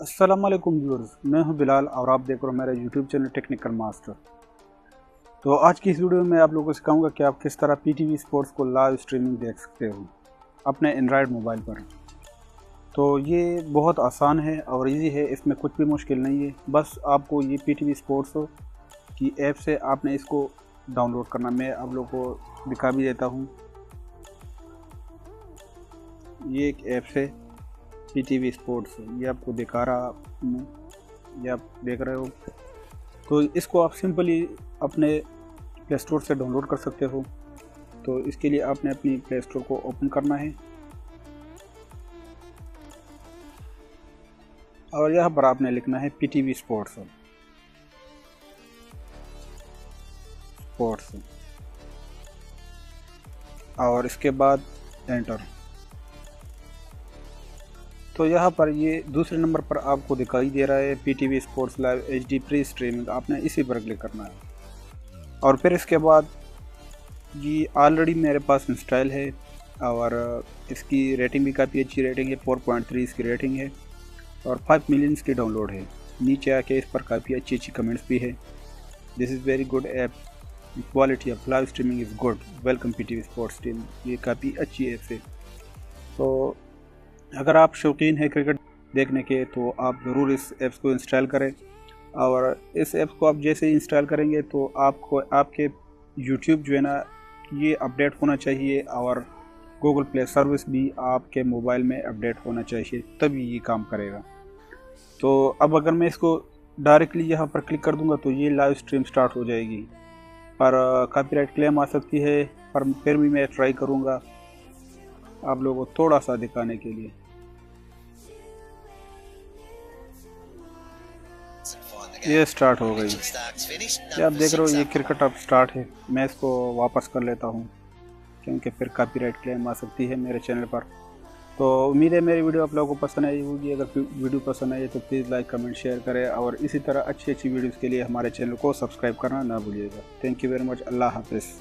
अस्सलाम वालेकुम व्यूअर्स, मैं हूं बिलाल और आप देख रहे हो मेरा यूट्यूब चैनल टेक्निकल मास्टर। तो आज की इस वीडियो में आप लोगों को सिखाऊंगा कि आप किस तरह पीटीवी स्पोर्ट्स को लाइव स्ट्रीमिंग देख सकते हो अपने एंड्रॉयड मोबाइल पर। तो ये बहुत आसान है और इजी है, इसमें कुछ भी मुश्किल नहीं है। बस आपको ये पीटीवी स्पोर्ट्स की ऐप से आपने इसको डाउनलोड करना। मैं आप लोगों को दिखा भी देता हूँ। ये एक ऐप है पीटीवी स्पोर्ट्स, ये आपको दिखा रहा हूँ, ये आप देख रहे हो। तो इसको आप सिंपली अपने प्ले स्टोर से डाउनलोड कर सकते हो। तो इसके लिए आपने अपनी प्ले स्टोर को ओपन करना है और यहाँ पर आपने लिखना है पीटीवी स्पोर्ट्स और इसके बाद एंटर। तो यहाँ पर ये दूसरे नंबर पर आपको दिखाई दे रहा है PTV sports live HD pre streaming, आपने इसी पर क्लिक करना है। और फिर इसके बाद ये ऑलरेडी मेरे पास इंस्टॉल है और इसकी रेटिंग भी काफ़ी अच्छी रेटिंग है, 4.3 इसकी रेटिंग है और 5 मिलियन की डाउनलोड है। नीचे आके इस पर काफ़ी अच्छी अच्छी कमेंट्स भी है। This is very good app, quality of live streaming is good, welcome PTV sports team. ये काफ़ी अच्छी ऐप है। तो अगर आप शौकीन हैं क्रिकेट देखने के तो आप ज़रूर इस ऐप्स को इंस्टॉल करें। और इस ऐप्स को आप जैसे ही इंस्टॉल करेंगे तो आपको आपके यूट्यूब जो है ना ये अपडेट होना चाहिए और गूगल प्ले सर्विस भी आपके मोबाइल में अपडेट होना चाहिए, तभी ये काम करेगा। तो अब अगर मैं इसको डायरेक्टली यहाँ पर क्लिक कर दूँगा तो ये लाइव स्ट्रीम स्टार्ट हो जाएगी, पर कॉपीराइट क्लेम आ सकती है। पर फिर भी मैं ट्राई करूँगा आप लोगों को थोड़ा सा दिखाने के लिए। ये स्टार्ट हो गई, ये आप देख रहे हो, ये क्रिकेट अब स्टार्ट है। मैं इसको वापस कर लेता हूँ क्योंकि फिर कॉपीराइट क्लेम आ सकती है मेरे चैनल पर। तो उम्मीद है मेरी वीडियो आप लोगों को पसंद आई होगी। अगर वीडियो पसंद आई तो प्लीज़ लाइक कमेंट शेयर करें और इसी तरह अच्छी अच्छी वीडियोज़ के लिए हमारे चैनल को सब्सक्राइब करना ना भूलिएगा। Thank you very much. अल्लाह हाफिज़।